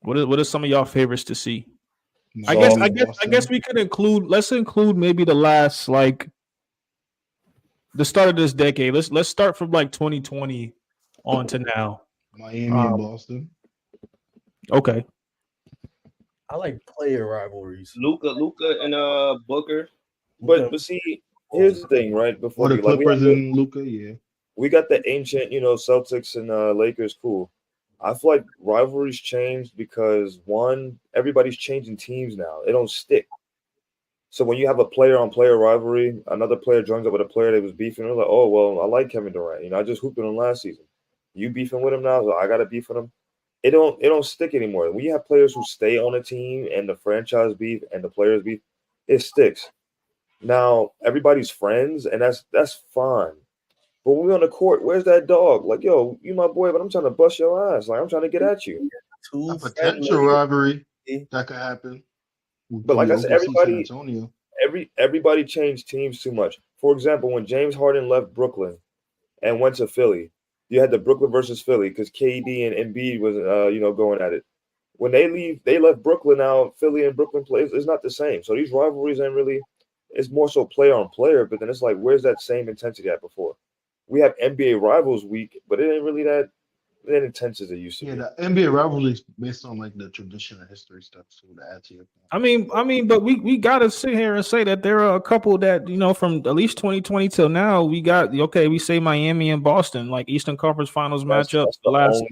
What are some of y'all favorites to see? Miami, I guess we could include. Let's include maybe the last the start of this decade. Let's start from like 2020 on to now. Miami and Boston. Okay. I like player rivalries. Luca, and Booker. But see, here's the thing, right? Before Or the we like Clippers and Luca, yeah. we got the ancient, Celtics and Lakers. Cool. I feel like rivalries changed because one, everybody's changing teams now. They don't stick. So when you have a player-on-player rivalry, another player joins up with a player that was beefing. They're like, oh well, I like Kevin Durant. I just hooped with him last season. You beefing with him now, so I got to beef with him. It don't stick anymore. When you have players who stay on a team and the franchise beef and the players beef, it sticks. Now everybody's friends, and that's fine. But when we're on the court, where's that dog? Like, yo, you my boy, but I'm trying to bust your ass. Like, I'm trying to get at you. A potential rivalry that could happen. But like I said, everybody changed teams too much. For example, when James Harden left Brooklyn and went to Philly, you had the Brooklyn versus Philly because KD and Embiid was, going at it. When they left Brooklyn now. Philly and Brooklyn play. It's not the same. So these rivalries ain't really. It's more so player on player. But then it's like, where's that same intensity at before? We have NBA Rivals Week, but it ain't really that intense as it used to be. Yeah, the NBA rivalry is based on like the tradition and history stuff. So to add to your point. I mean, but we gotta sit here and say that there are a couple that from at least 2020 till now we got we say Miami and Boston like Eastern Conference Finals matchups the last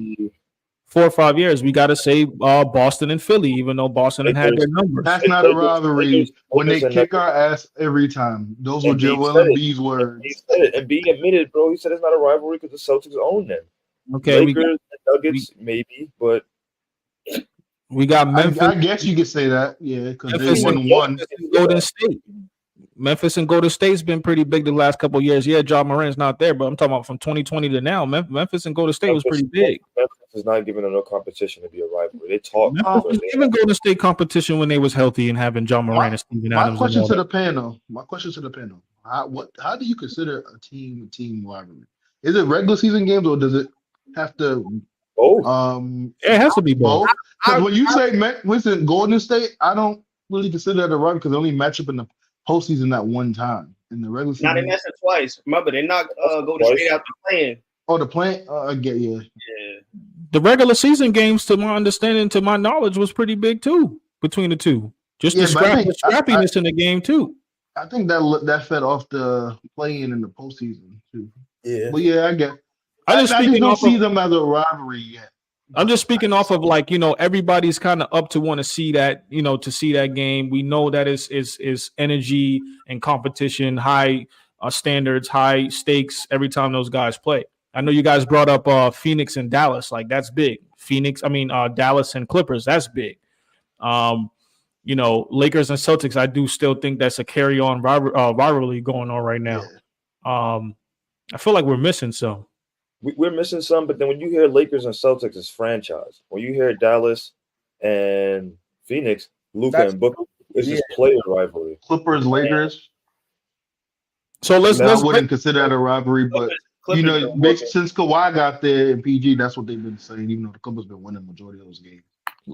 4 or 5 years. We gotta say Boston and Philly, even though Boston had their numbers. That's not a rivalry when they kick our ass every time. Those were Joel Embiid's words. He said it, and being admitted, bro. He said it's not a rivalry because the Celtics own them. Okay, Lakers and Nuggets maybe, but we got Memphis. I guess you could say that, yeah, because they won one. Golden State. Memphis and Golden State's been pretty big the last couple of years. Yeah, Ja Morant's not there, but I'm talking about from 2020 to now. Memphis and Golden State was pretty big. Memphis is not giving them no competition to be a rivalry. They talk. Even Golden State competition when they was healthy and having Ja Morant and Steven Adams. My question to the panel. How do you consider a team rivalry? Is it regular season games or does it have to? It has to be both. Because when you say listen, Golden State, I don't really consider that a rivalry because they only match up in the postseason that one time in the regular season. Now they matched it twice. Remember, they knocked Golden State out the play-in. Oh, the play-in? I get Yeah. The regular season games, to my understanding, to my knowledge, was pretty big too between the two. Just the scrappiness in the game too. I think that fed off the play-in in the postseason too. Yeah, but yeah, I get. I just don't see them as a rivalry yet. I'm just speaking off of everybody's kind of up to want to see that to see that game. We know that is energy and competition, high standards, high stakes every time those guys play. I know you guys brought up Phoenix and Dallas, like that's big. Dallas and Clippers, that's big. Lakers and Celtics, I do still think that's a carry on rivalry going on right now. Yeah. I feel like we're missing some. We're missing some, but then when you hear Lakers and Celtics, it's franchise. When you hear Dallas and Phoenix, Luka and Booker, it's just player rivalry. Clippers, Lakers. So I wouldn't consider that a rivalry, but since Kawhi got there in PG, that's what they've been saying. Even though the Clippers been winning the majority of those games.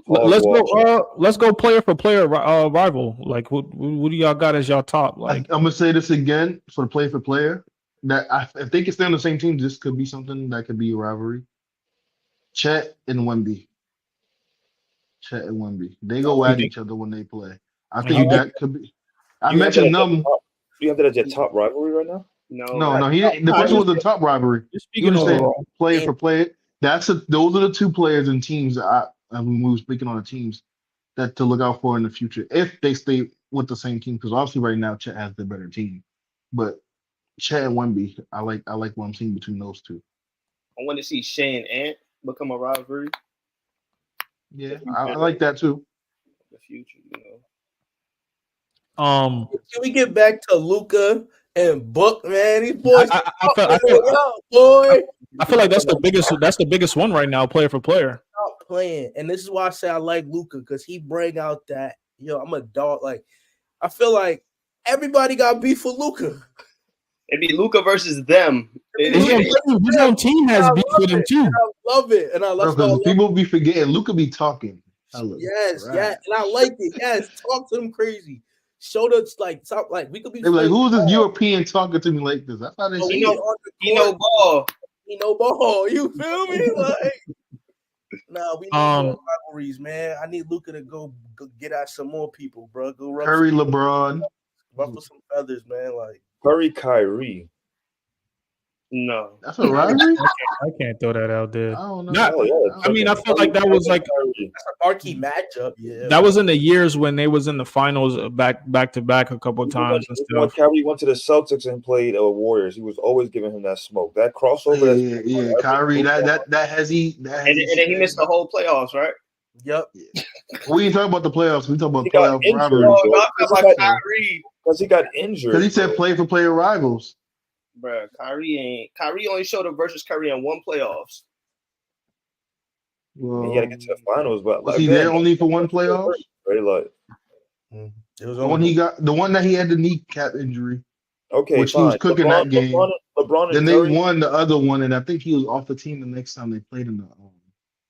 Let's go player for player rival. Like, what do y'all got as y'all top? Like, I'm gonna say this again for the player for player. If they can stay on the same team, this could be something that could be a rivalry. Chet and Wemby. They go at each other when they play. I think that could be. I mentioned them. You have that as your top rivalry right now? No. The person was the top rivalry. Speaking of player for player, those are the two players and teams that we were speaking on the teams that to look out for in the future if they stay with the same team. Because obviously right now Chet has the better team, but Chet and Wemby, I like what I'm seeing between those two. I want to see Shea and Ant become a rivalry. Yeah, I like that too. The future, Can we get back to Luka and Book, man? These boys, I feel like that's the biggest one right now, player for player. Stop playing, and this is why I say I like Luka because he bring out that I'm a dog. Like I feel like everybody got beef with Luka. It'd be Luka versus them. His own team has beef with him too. I love it, and I love people be forgetting. Luka be talking. Yes, and I like it. Yes, talk to them crazy. Show us talk we could be. They be like, who's this European talking to me like this? That's how they say he know ball. He know ball. You feel me? We need more rivalries, man. I need Luka to go get out some more people, bro. Go Curry, LeBron, ruffle some feathers, man. Curry, Kyrie. No, that's a rivalry. I can't throw that out there. I don't know. I felt like that was like that's a marquee matchup. Yeah, that was in the years when they was in the finals back to back a couple of times and stuff. When Kyrie went to the Celtics and played Warriors, he was always giving him that smoke, that crossover. Yeah. Kyrie, that hezzy. And then he missed the whole playoffs, right? Yep. We ain't talking about the playoffs. We talking about playoff rivalry. Because he got injured. Because he said play for player rivals. Bro, Kyrie only showed up versus Curry in one playoffs. Well, you gotta get to the finals, but was he there only for one playoff? Very light. It was the one that he had the kneecap injury. Okay, which fine. he was cooking that game. LeBron then Curry, they won the other one, and I think he was off the team the next time they played in the.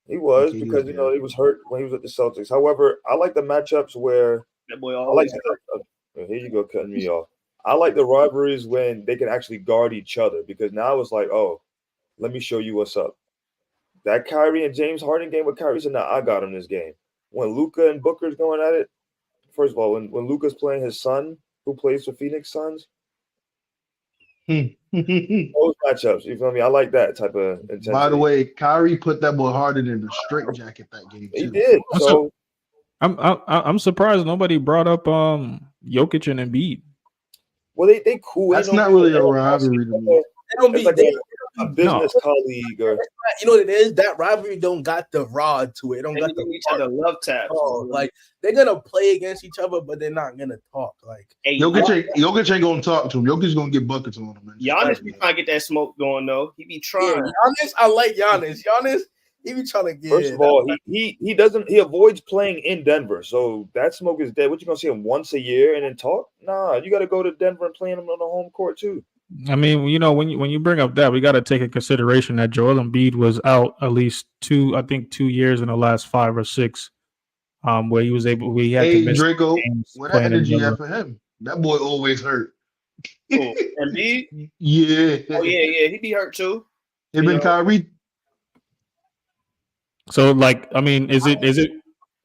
He was because he was hurt when he was at the Celtics. However, I like the matchups where that boy always. Here you go, cutting me off. I like the rivalries when they can actually guard each other because now it's like, oh, let me show you what's up. That Kyrie and James Harden game with Kyrie said, I got him this game. When Luka and Booker's going at it, first of all, when Luka's playing his son, who plays for Phoenix Suns, those matchups, you feel me? I like that type of intensity. By the way, Kyrie put that boy Harden in the straitjacket that game too. He did. So I'm surprised nobody brought up Jokic and Embiid. Well, they cool. That's not really a rivalry to me. They don't be like a business colleague or you know what it is. That rivalry don't got the rod to it. It don't got the each other love taps. Like they're gonna play against each other, but they're not gonna talk. Like Jokic ain't gonna talk to him. Jokic's gonna get buckets on him. Giannis be trying to get that smoke going though. He be trying. Yeah, Giannis, I like Giannis. Giannis, he be trying to get. First of all, he avoids playing in Denver, so that smoke is dead. What you gonna see him once a year and then talk? Nah, you got to go to Denver and play him on the home court too. I mean, when you bring up that, we got to take in consideration that Joel Embiid was out at least 2 years in the last 5 or 6, where he was able. We had to miss Draco. What energy you have for him? That boy always hurt. Cool. Embiid? Yeah. Oh yeah, he be hurt too. Him and Kyrie. So, is it?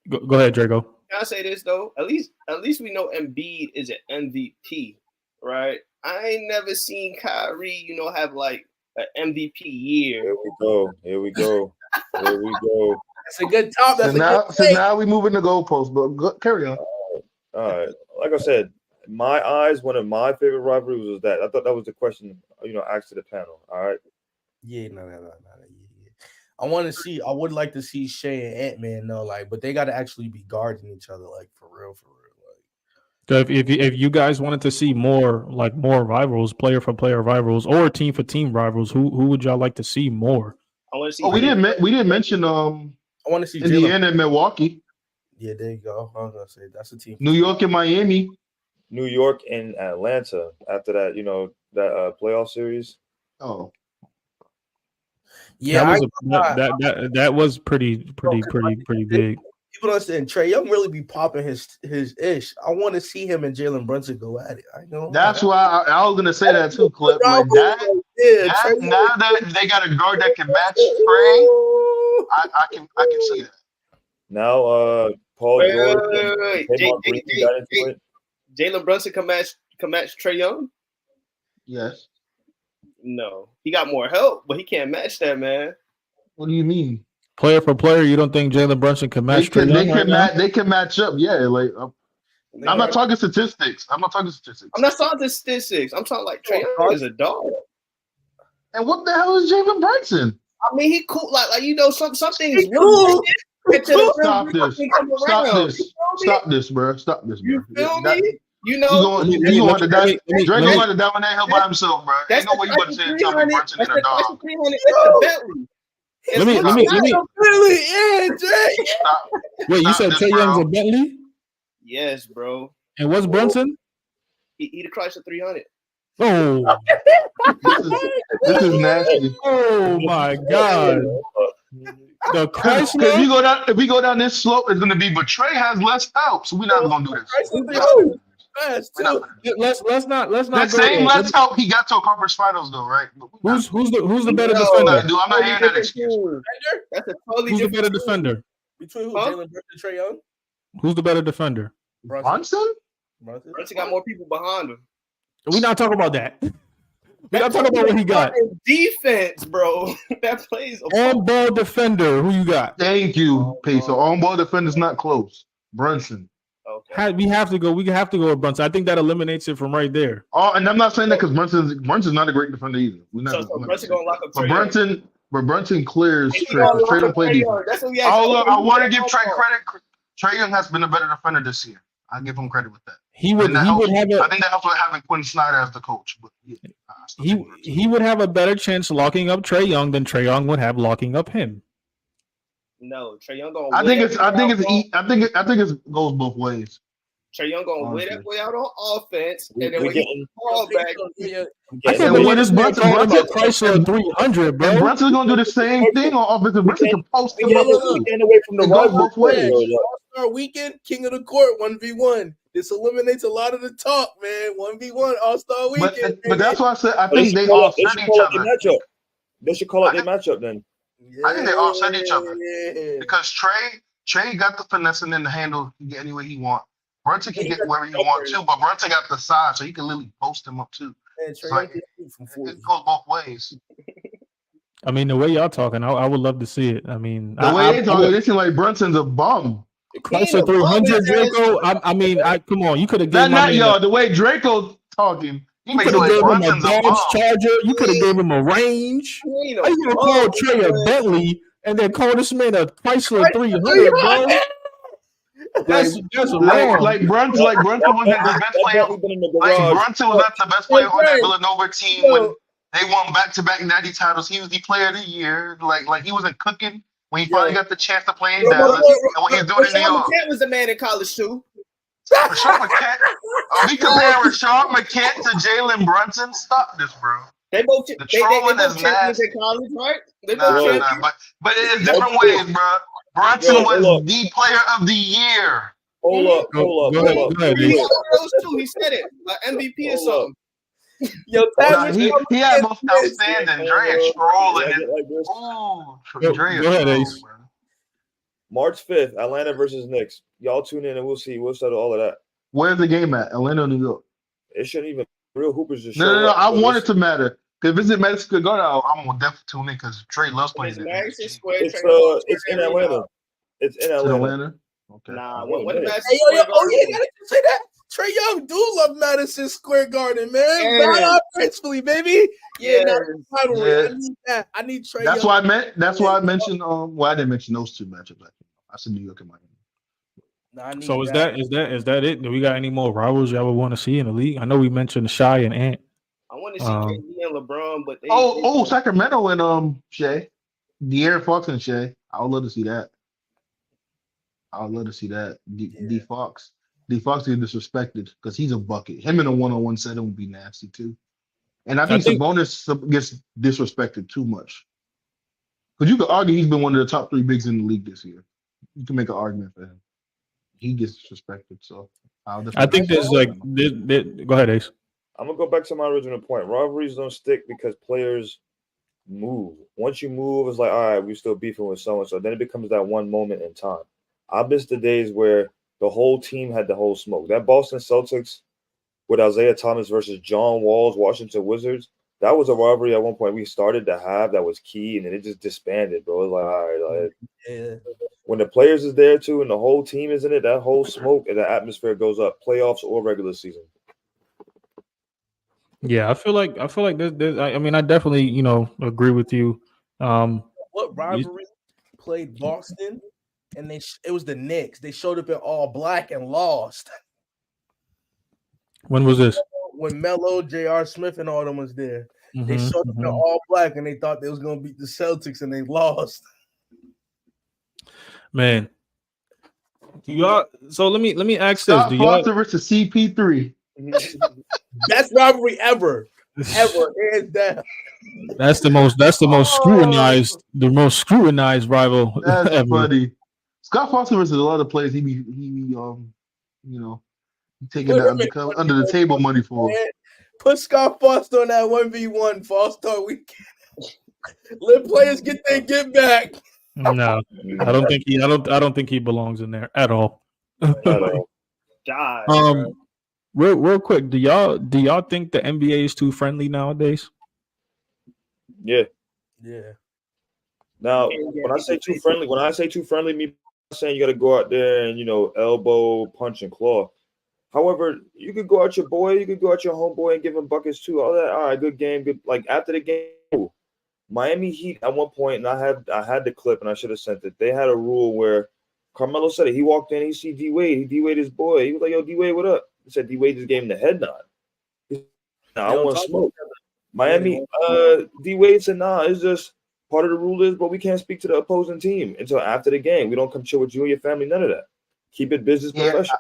Go ahead, Draco. Can I say this though? At least we know Embiid is an MVP, right? I ain't never seen Kyrie, have like an MVP year. Here we go. That's a good top. So now we move in the goalpost, but carry on. All right. Like I said, my eyes, one of my favorite rivalries was that. I thought that was the question, asked to the panel. All right. Yeah, no. I would like to see Shea and Ant-Man though, but they got to actually be guarding each other, for real. So if you guys wanted to see more rivals, player for player rivals, or team for team rivals, who would y'all like to see more? I want to see. We didn't mention. I want to see Indiana and Milwaukee. Yeah, there you go. I was gonna say that's a team. New York and Miami. New York and Atlanta. After that, that playoff series. Oh. Yeah, that was pretty big. People don't understand Trae Young really be popping his ish. I want to see him and Jalen Brunson go at it. That's why I was gonna say that too, Clip. Now that they got a guard that can match Trae, I can see that. Now, Paul George, Jalen Brunson can match Trae Young. Yes. No, he got more help, but he can't match that, man. What do you mean? Player for player, you don't think Jalen Brunson can match? They can match up. Yeah, I'm not talking statistics. I'm not talking statistics. I'm talking like Trae Young is a dog. And what the hell is Jalen Brunson? I mean, he cool. Some things cool. Stop this, bro. You feel me? You want to die? Draco want to dominate him by himself, bro. Ain't no way you want to say Jalen Brunson in a dog. Let me. Wait, you said Trae Young's a Bentley? Yes, bro. And what's Brunson? He the Chrysler 300. Oh, this is nasty. oh my God. The Because Chrysler. if we go down this slope, it's gonna be. But Trey has less help, so we're not gonna do this. Let's not That go same there. less help he got to a conference finals though, right? Who's the better I'm defender? not hearing that excuse. That's a totally Who's the different better team. defender? Between who? Jalen Brunson and Trae Young? Who's the better defender? Brunson? Brunson got more people behind him. We're not talking about that. We're not talking about what he got. Defense, bro. That plays On ball defender. Who you got? Thank you, Peso. On ball defender's not close. Brunson. Okay. We have to go with Brunson. I think that eliminates it from right there. Oh, and I'm not saying that because Brunson's not a great defender either. So Brunson gonna lock up Trae Young. But Brunson clears Trey. Trey don't play defense. That's what we I want to give Trey credit. Trey Young has been a better defender this year. I give him credit with that. I think that helps with having Quinn Snyder as the coach. But yeah, he would have a better chance locking up Trae Young than Trae Young would have locking up him. No, Trae Young gonna. I think it goes both ways. Trae Young gonna wear that way out on offense, and then when getting ball back, I can't believe this man talking about Chrysler 300, bro. And Brunson's gonna do the same thing on offense. Brunson can post him up. Getting away from the both ways. All-Star weekend, king of the court, 1v1. This eliminates a lot of the talk, man. 1v1 All-Star weekend. But that's why I said I think they offset each other. They should call it their matchup then. I think they offset each other because Trey got the finesse and then the handle can get any way he want. Brunson can get wherever you want too, but Brunson got the size, so he can literally post him up too. It goes both ways. I mean, the way y'all talking, I would love to see it. I mean, the way they talking, they seem like Brunson's a bum. Chrysler 300, Draco. Come on, you could have given not y'all. The way Draco's talking, you could have given him a Dodge Charger. You could have given him a range. How you gonna call Trey a Bentley and then call this man a Chrysler 300, bro? That's wrong. Like Brunson wasn't the best player. Like Brunson was not the best player on that Villanova team when they won back-to-back 90 titles. He was the player of the year. Like he wasn't cooking when he finally got the chance to play in Dallas and what he's doing in New York. Rashad was a man in college too. Rashad McKent. Are we comparing Rashad McKent to Jalen Brunson? Stop this, bro. They both trolling is nasty. in college, right? But it is different ways, bro. Brunson was the player of the year. Hold up. He said it, like MVP or something. Yo, he had most outstanding. Dre is trolling it. Dre is trolling. March 5th, Atlanta versus Knicks. Y'all tune in and we'll see. We'll settle all of that. Where's the game at? Atlanta or New York? It shouldn't even. Real Hoopers just No. I want it to matter. If it's in Madison Square Garden, I'm gonna definitely tune in because Trey loves playing it. It's in Atlanta. It's in Atlanta. Okay. Nah, when you gotta say that. Trae Young do love Madison Square Garden, man. Not offensively, baby. I need Trae Young. That's why I mentioned. Well, I didn't mention those two matchups. I said New York and Miami. So is that it? Do we got any more rivals y'all would want to see in the league? I know we mentioned Shy and Ant. I want to see KD and LeBron, but Sacramento and Shea, De'Aaron Fox and Shea. I would love to see that. D Fox is disrespected because he's a bucket. Him in a one-on-one setting would be nasty too. And I think Sabonis gets disrespected too much. Because you could argue he's been one of the top 3 bigs in the league this year. You can make an argument for him. He gets disrespected. So I think there's go ahead, Ace. I'm gonna go back to my original point. Rivalries don't stick because players move. Once you move, it's like, all right, we're still beefing with so and so. Then it becomes that one moment in time. I miss the days where the whole team had the whole smoke. That Boston Celtics with Isaiah Thomas versus John Wall's Washington Wizards, that was a rivalry at one point we started to have that was key, and then it just disbanded, bro. It was like, all right, when the players is there too and the whole team is in it, that whole smoke and the atmosphere goes up, playoffs or regular season. Yeah, I feel like there's I mean, I definitely, agree with you. What rivalry played Boston? And it was the Knicks. They showed up in all black and lost. When was this? When Melo, J.R. Smith, and all them was there. They showed up in all black, and they thought they was going to beat the Celtics, and they lost. Man, so let me ask this: Foster versus CP3. Best rivalry ever, hands down. That's the most scrutinized rival That's ever. funny. Scott Foster versus a lot of players. He be taking that under the table money for. Man, put Scott Foster on that 1v1 for All-Star Weekend. Let players get their get back. No, I don't think he belongs in there at all. Die. Real quick, do y'all think the NBA is too friendly nowadays? Yeah. Yeah. Now, when I say too friendly, me saying you got to go out there and elbow, punch, and claw. However, you could go out your boy, you could go out your homeboy and give him buckets too. All that, all right, good game, good. Like after the game, Miami Heat at one point, and I had the clip, and I should have sent it. They had a rule where Carmelo said it. He walked in, he see D Wade, his boy. He was like, "Yo, D Wade, what up?" He said D Wade just gave him the head nod. Nah, I want to smoke. Miami, D Wade said, "Nah, it's just part of the rule is, but we can't speak to the opposing team until after the game. We don't come chill with you and your family. None of that. Keep it business professional."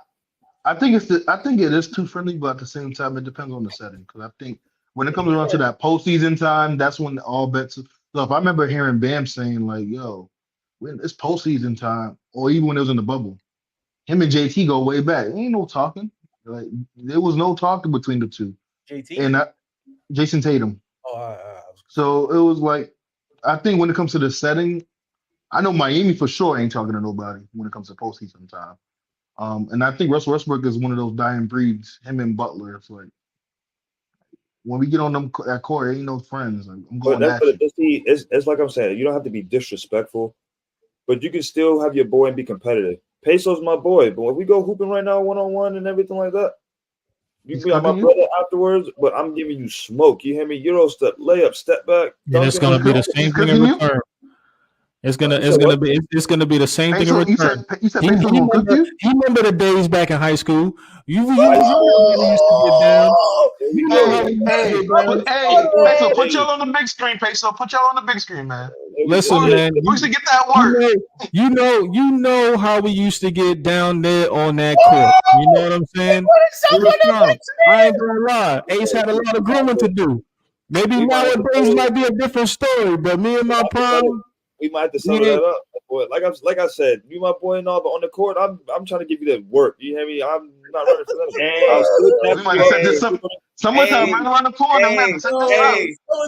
I think it is too friendly, but at the same time, it depends on the setting. Because I think when it comes around to that postseason time, that's when all bets. So if I remember hearing Bam saying like, "Yo, when it's postseason time," or even when it was in the bubble, him and JT go way back. Ain't no talking. Like there was no talking between the two. JT and Jason Tatum. So it was like, I think when it comes to the setting, I know Miami for sure ain't talking to nobody when it comes to postseason time. And I think Russell Westbrook is one of those dying breeds. Him and Butler. It's like when we get on them that court, ain't no friends. Like, I'm going at you. It's like I'm saying, you don't have to be disrespectful, but you can still have your boy and be competitive. Peso's my boy, but when we go hooping right now, 1-on-1 and everything like that, you be like my brother afterwards, but I'm giving you smoke. You hear me? Euro step, layup, step back. And it's gonna be the same thing in return. It's gonna be the same thing in return. You remember the days back in high school? You used to get down. Peso, put y'all on the big screen, Peso. Put y'all on the big screen, man. Listen, man. We used to get that work. You know how we used to get down there on that court. You know what I'm saying? I ain't gonna lie. Ace had a lot of grooming to do. Maybe nowadays might be a different story, but me and my prime. We might have to settle that up, boy. Like I said, you my boy and all, but on the court, I'm trying to give you that work. You hear me? I'm not running for that. We might have set this up. Summertime right around the corner.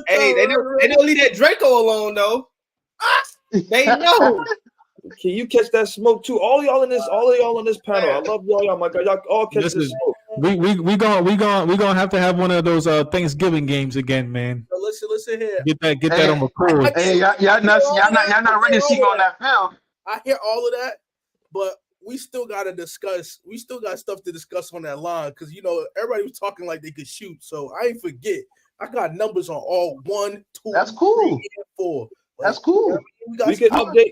They don't leave that Draco alone though. They know. Can you catch that smoke too? All y'all in this panel. I love y'all. My God, y'all all catch this smoke. We gonna have to have one of those Thanksgiving games again, man. So listen here. Get that on record. Hey, y'all not ready to see on that film. I hear all of that, but we still gotta discuss. We still got stuff to discuss on that line because everybody was talking like they could shoot. So I ain't forget. I got numbers on all 1, 2, That's cool. 3, and 4. That's cool. We can update.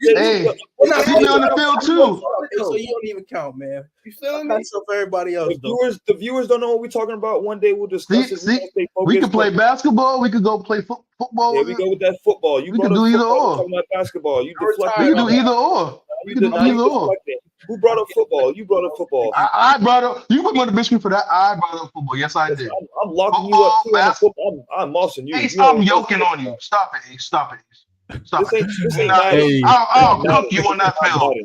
Hey, you on the field too. So you don't even count, man. You feel me? So for everybody else, the viewers don't know what we're talking about. One day we'll discuss it. We can play basketball. We could go play football. Yeah, we go with that football. We can do either or. Talking about basketball. You we can do either or. We can do either or. Who brought up football? You brought up football. I brought up. You put me on the big screen for that. I brought up football. Yes, I did. I'm locking you up too on football. I'm mossing you. Ace, I'm yoking on you. Stop it, Ace. Stop it. This ain't I'll cook you on that field.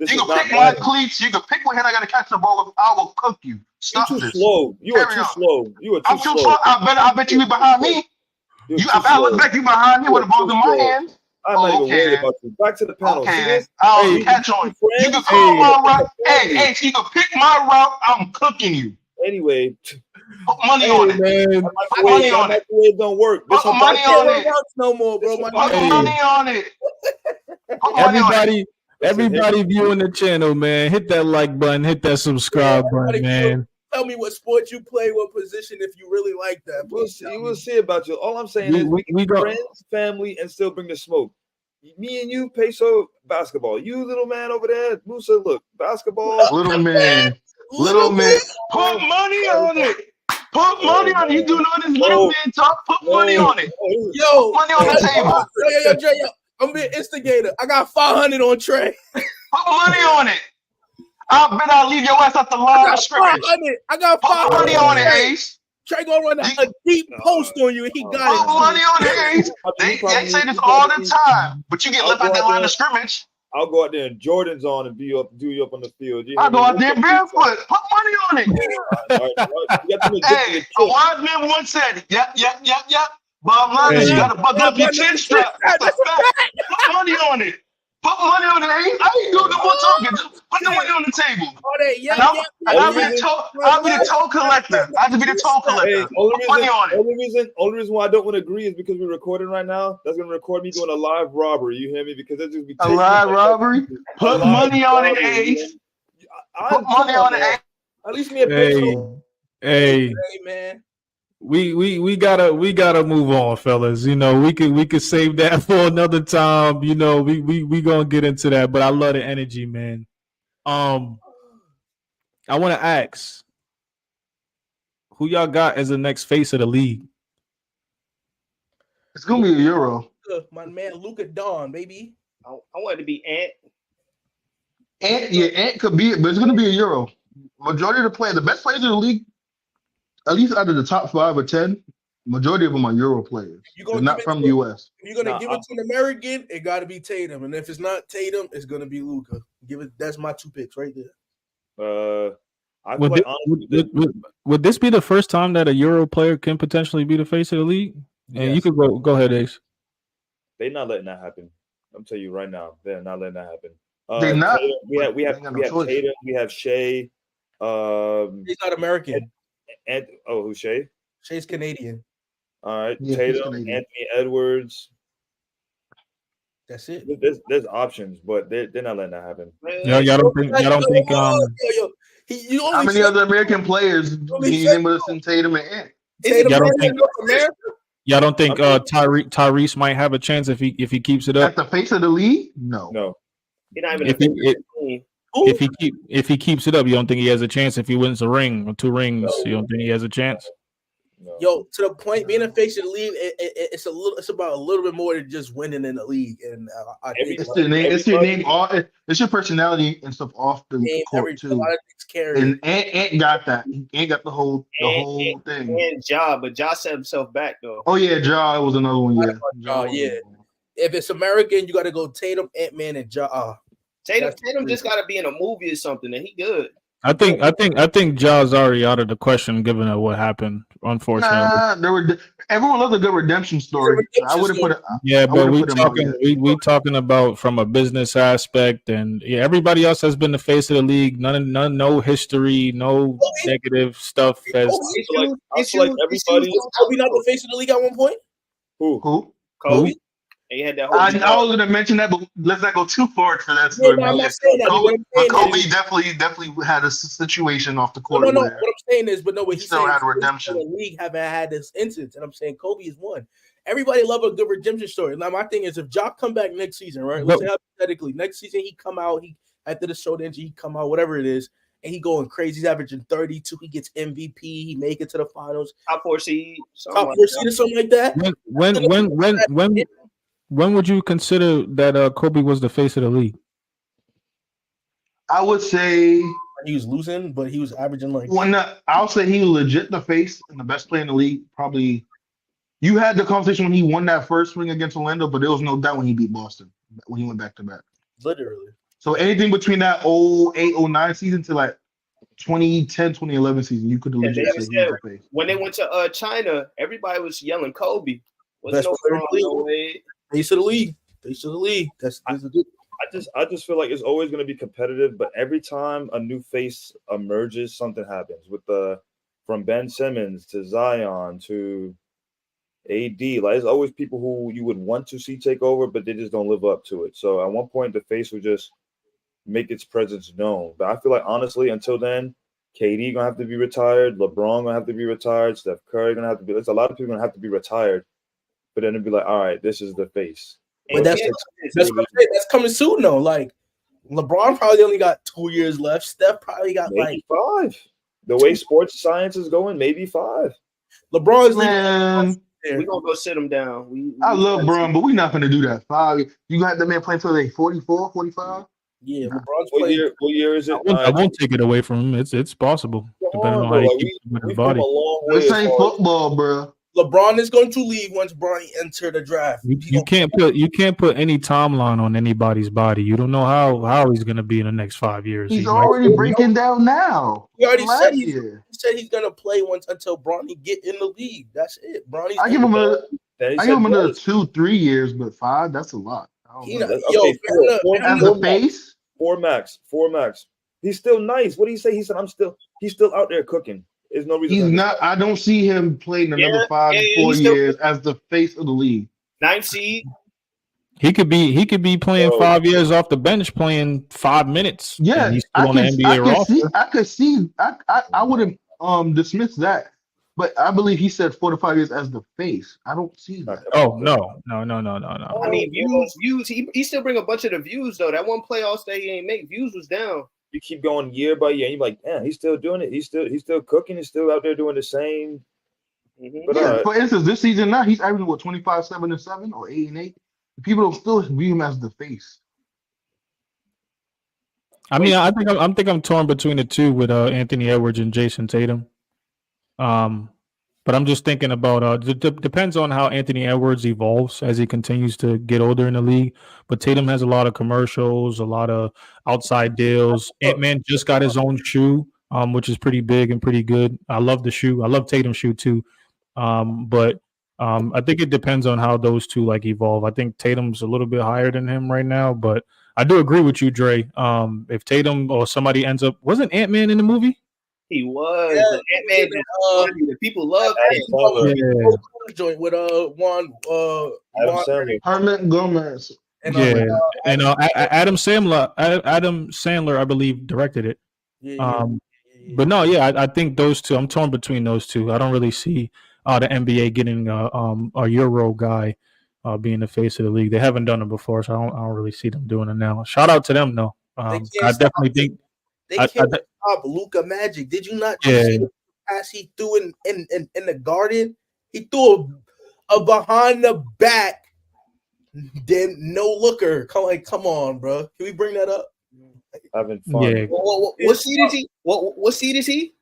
You can pick my cleats. You can pick what hand I got to catch the ball with. I will cook you. Stop You're this. Too slow. You are too slow. I'm too slow. I bet you be behind me. I look back you behind me with the ball in my hands. I'm not even worried about you. Back to the panel. Okay, I'll catch on. You can call my route. Hey, you can pick my route. I'm cooking you. Anyway, put money on it. Man. Put money on it. It don't work. Put money on it. No more, bro. Put money on it. Everybody viewing the channel, man. Hit that like button. Hit that subscribe button, man. Tell me what sport you play, what position, if you really like that. We'll see about you. All I'm saying is we go friends, family, and still bring the smoke. Me and you, Peso, basketball. You little man over there, Musa, look, basketball. Little man. Put money on it. Put money on it. You doing all this little man talk? Put money on it. Yo, money on the table. Yo, I'm being instigator. I got 500 on Trey. Put money on it. I bet I'll leave your ass at the I line of got scrimmage. 500. I got Put 500. money on it, Ace. Trey gonna run a deep post on you, and he got Put money on it, Ace. They say this all the time, but you get left at the line of scrimmage. I'll go out there and Jordan's on and do you up on the field. I'll go out there barefoot. Put money on it. Hey, a wise man once said, yep. Bottom line is you got to buckle up your chin strap. That's a fact. Put money on it. Put money on it, Ace. I ain't doing no more talking. Just put the money on the table. I'll be the toll collector. I have to be the toll collector. Only reason why I don't want to agree is because we're recording right now. That's gonna record me doing a live robbery. You hear me? Because that's just be a live robbery. Put money on it, Ace. Put money on it, Ace. At least me a pencil. Hey, man. We gotta move on, fellas. You know, we could save that for another time. You know, we gonna get into that, but I love the energy, man. I want to ask, who y'all got as the next face of the league? It's gonna be a Euro. My man Luka Dawn, baby. I want it to be Ant. Ant could be it, but it's gonna be a Euro. Majority of the players, the best players in the league, at least out of the top 5 or 10, majority of them are Euro players. They're not from the US. If you're gonna give it to an American, it got to be Tatum, and if it's not Tatum, it's gonna be Luka. That's my 2 picks right there. Would this be the first time that a Euro player can potentially be the face of the league? And you could go ahead, Ace. They're not letting that happen. I'm telling you right now, they're not letting that happen. They're not. We have Tatum, we have Shea. He's not American. And who's Shea? Shea's Canadian. All right, Tatum, Anthony Edwards. That's it. There's options, but they're not letting that happen. Y'all don't think how many other American players do you name us in Tatum and Ant? Y'all don't think Tyrese might have a chance if he keeps it up? At the face of the league? No. If he keeps it up, you don't think he has a chance if he wins a ring or 2 rings? You don't think he has a chance? No. Yo, to the point, being a face of the league, it's about a little bit more than just winning in the league. And it's your personality and stuff off the court too. And Ant got that. Ant got the whole thing. And but Ja set himself back though. Oh yeah, Ja was another one. Yeah. If it's American, you got to go Tatum, Ant-Man, and Ja. Tatum just got to be in a movie or something, and he good. I think Ja's already out of the question given what happened. Unfortunately, everyone loves a good redemption story. I wouldn't put it. Yeah, but we talking about from a business aspect, and everybody else has been the face of the league. No history, no negative stuff. I feel like everybody. Kobe not the face of the league at one point. Who? Kobe. And you had that I was going to mention that, but let's not go too far for that story. I'm not saying that. Kobe definitely had a situation off the court. No. What I'm saying is, what he's still saying had redemption. The league haven't had this instance, and I'm saying Kobe is one. Everybody love a good redemption story. Now my thing is, if Ja come back next season, right? Let's say hypothetically, next season he come out, after the shoulder injury, he come out, whatever it is, and he going crazy. He's averaging 32. He gets MVP. He make it to the finals. Top 4 seed, or something like that. When would you consider that Kobe was the face of the league? I would say he was losing, but he was averaging I'll say he was legit the face and the best player in the league. Probably, you had the conversation when he won that first ring against Orlando, but there was no doubt when he beat Boston when he went back to back. Literally. So anything between that 08-09 season to 2010, 2011 season, you could legit say he was the face. When they went to China, everybody was yelling Kobe. Face of the league. Face of the league. I just feel like it's always going to be competitive, but every time a new face emerges, something happens from Ben Simmons to Zion to AD. Like, there's always people who you would want to see take over, but they just don't live up to it. So at one point, the face would just make its presence known. But I feel like, honestly, until then, KD gonna have to be retired, LeBron gonna have to be retired, Steph Curry gonna have to be. There's a lot of people gonna have to be retired. But then it'd be like, all right, this is the face. But that's coming soon, though. Like, LeBron probably only got 2 years left. Steph probably got maybe 5. The way sports science is going, maybe 5. LeBron's leaving. We're going to go sit him down. I love LeBron, but we're not going to do that. 5. You got the man playing till they 44, 45? Yeah, LeBron's What playing. year is it? I won't take it away from him. It's possible, depending on how he keeps with his We've come body. a long way. This as ain't far as- football, bro. LeBron is going to leave once Bronny enter the draft. You can't put any timeline on anybody's body. You don't know how he's gonna be in the next 5 years. He's He might- already breaking down now. He already said Last he year. said he's gonna play once until Bronny get in the league. That's it. Bronny's. I give him Then he I said give him another Bronny. 2-3 years, but 5, that's a lot. I don't He know. not, Okay, yo, four As a face, 4 max. He's still nice. What did he say? He said, he's still out there cooking. There's no reason. he's not. I don't see him playing another 4 he's still- years as the face of the league. 9th seed. He could be playing 5 years off the bench, playing 5 minutes. Yeah, and he's still on the NBA roster. I could see. I wouldn't dismiss that, but I believe he said 4 to 5 years as the face. I don't see that. Oh no. I mean, views. He still bring a bunch of the views though. That one playoffs that he ain't make, views was down. You keep going year by year. And you're like, damn, he's still doing it. He's still cooking. He's still out there doing the same. But Yeah, for instance, this season now he's averaging 25, 7-7 or 8-8. People don't still view him as the face. I mean, I think I'm torn between the two with Anthony Edwards and Jason Tatum. But I'm just thinking about depends on how Anthony Edwards evolves as he continues to get older in the league. But Tatum has a lot of commercials, a lot of outside deals. Ant-Man just got his own shoe, which is pretty big and pretty good. I love the shoe. I love Tatum's shoe too. But I think it depends on how those two like evolve. I think Tatum's a little bit higher than him right now, but I do agree with you, Dre. If Tatum or somebody ends up, wasn't Ant-Man in the movie? He was. Yeah, Ant-Man the people love joint with Adam Herman Gomez. and Adam Sandler, I believe, directed it. But no, I think those two. I'm torn between those two. I don't really see the NBA getting a Euro guy being the face of the league. They haven't done it before, so I don't really see them doing it now. Shout out to them though. I definitely think they can't stop Luka Magic. Did you not see the pass he threw in the Garden? He threw a behind the back, then no looker. Come on, bro. Can we bring that up? Having fun. Yeah. What seed is he? What seed is he?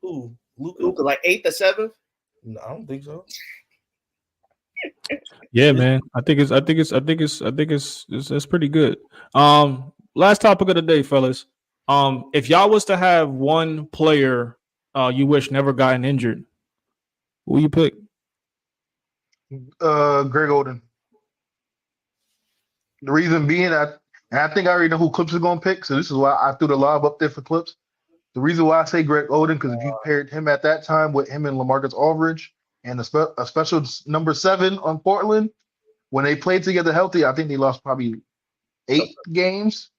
Who? Luka, like 8th or 7th? No, I don't think so. Yeah, man. I think it's pretty good. Last topic of the day, fellas. If y'all was to have one player you wish never gotten injured, who you pick? Greg Oden. The reason being, I think I already know who Klippz is going to pick, so this is why I threw the lob up there for Klippz. The reason why I say Greg Oden, because if you paired him at that time with him and LaMarcus Aldridge and a special number 7 on Portland, when they played together healthy, I think they lost probably 8 games.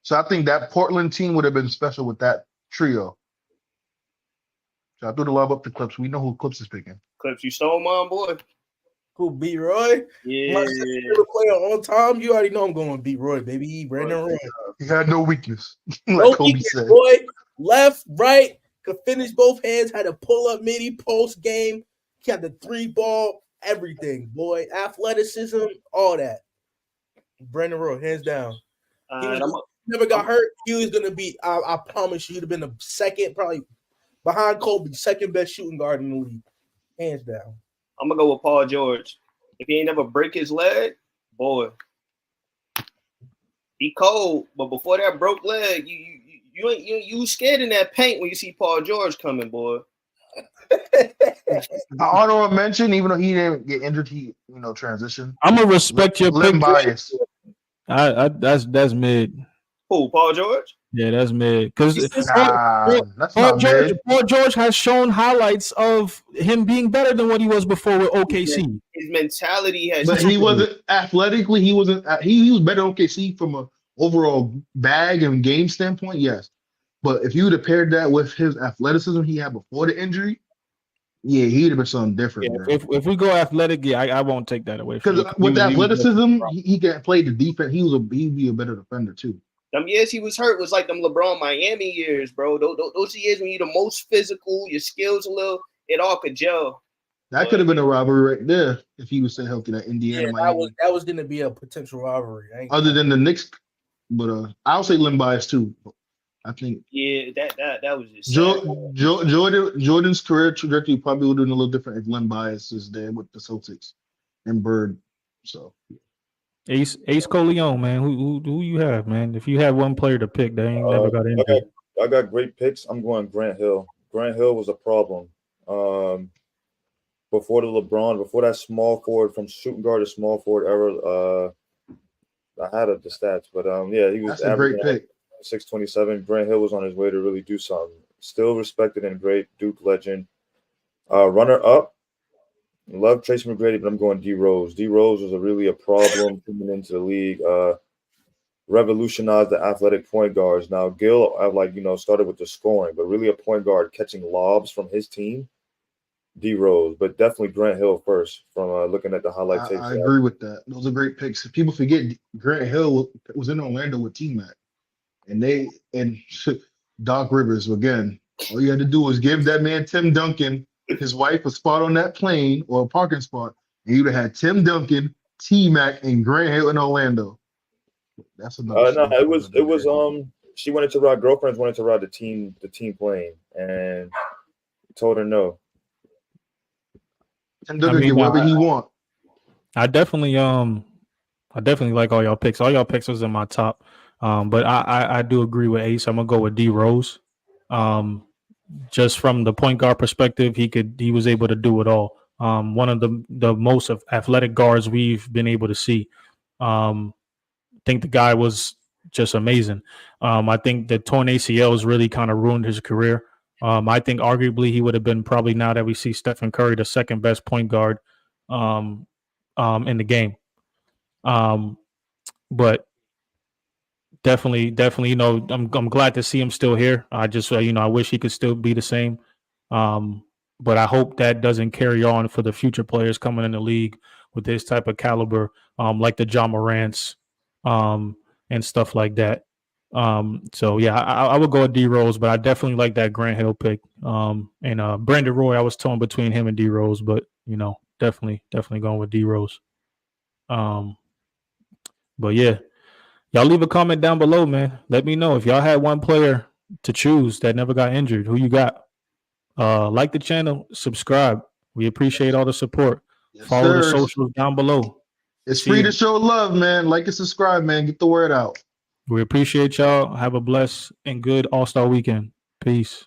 So I think that Portland team would have been special with that trio. So I threw the lob up to Klippz. We know who Klippz is picking. Klippz, you stole mine, boy. Who, B. Roy? Yeah. My favorite player on time. You already know I'm going to beat Roy, baby. Brandon Roy. He had no weakness, like No Kobe weakness, said. boy. Left, right, could finish both hands, had a pull-up midi post game. He had the 3-ball, everything, boy. Athleticism, all that. Brandon Roy, hands down. Never got hurt. He was going to be, I promise you, he'd have been the second, probably behind Kobe, second best shooting guard in the league. Hands down. I'm going to go with Paul George. If he ain't never break his leg, boy. He cold, but before that broke leg, you scared in that paint when you see Paul George coming, boy. Honorable mention, even though he didn't get injured, he transitioned. I'm gonna respect your pick. Bias. That's mid. Who, Paul George? Yeah, that's mid. Because Paul George has shown highlights of him being better than what he was before with OKC. His mentality has. But he wasn't athletically. He wasn't. He was better than OKC from a overall bag and game standpoint. Yes, but if you would have paired that with his athleticism he had before the injury, yeah, he'd have been something different. Yeah, if we go athletic, yeah, I won't take that away. Because with the athleticism, he can play the defense. He'd be a better defender too. Them years he was hurt was like them LeBron Miami years, bro. Those years when you're the most physical, your skills a little, it all could gel. That could have been a robbery right there if he was staying healthy. That Indiana, Miami. That was going to be a potential robbery. Other than the Knicks But I'll say limb bias too. I think that was just Jordan's career trajectory probably would have been a little different if limb bias is there with the Celtics and Bird. So Ace Coleon, man. Who you have, man? If you had one player to pick, they ain't never got injured. I got great picks. I'm going Grant Hill. Grant Hill was a problem. Before that small forward from shooting guard to small forward era, I had the stats, but he was. That's a great pick. 627. Grant Hill was on his way to really do something. Still respected and great Duke legend. Runner up. Love Tracy McGrady, but I'm going D Rose. D Rose was really a problem coming into the league. Revolutionized the athletic point guards. Now Gil, started with the scoring, but really a point guard catching lobs from his team. D Rose, but definitely Grant Hill first from looking at the highlight tapes. I agree with that. Those are great picks. People forget Grant Hill was in Orlando with T-Mac, and Doc Rivers again. All you had to do was give that man Tim Duncan, his wife, a spot on that plane or a parking spot, and you'd have had Tim Duncan, T-Mac, and Grant Hill in Orlando. That's another. No, it was. She wanted to ride. Girlfriends wanted to ride the team plane, and told her no. Tim Duncan get whatever he want. I definitely like all y'all picks. All y'all picks was in my top. But I do agree with Ace. I'm gonna go with D Rose. Just from the point guard perspective, he was able to do it all. One of the most athletic guards we've been able to see. I think the guy was just amazing. I think the torn ACLs really kind of ruined his career. I think arguably he would have been probably, now that we see Stephen Curry, the second best point guard in the game. But definitely, I'm glad to see him still here. I just, I wish he could still be the same. But I hope that doesn't carry on for the future players coming in the league with this type of caliber, like the John Morants and stuff like that. So yeah, I would go with D Rose, but I definitely like that Grant Hill pick. And Brandon Roy, I was torn between him and D Rose, but definitely going with D Rose. But yeah, y'all leave a comment down below, man. Let me know if y'all had one player to choose that never got injured. Who you got? Like the channel, subscribe. We appreciate all the support. Yes, follow the socials down below. It's free to show love, man. Like and subscribe, man. Get the word out. We appreciate y'all. Have a blessed and good All-Star weekend. Peace.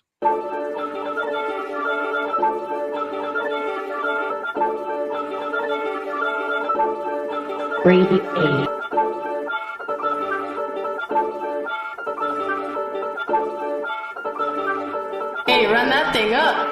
Brady. Hey, run that thing up.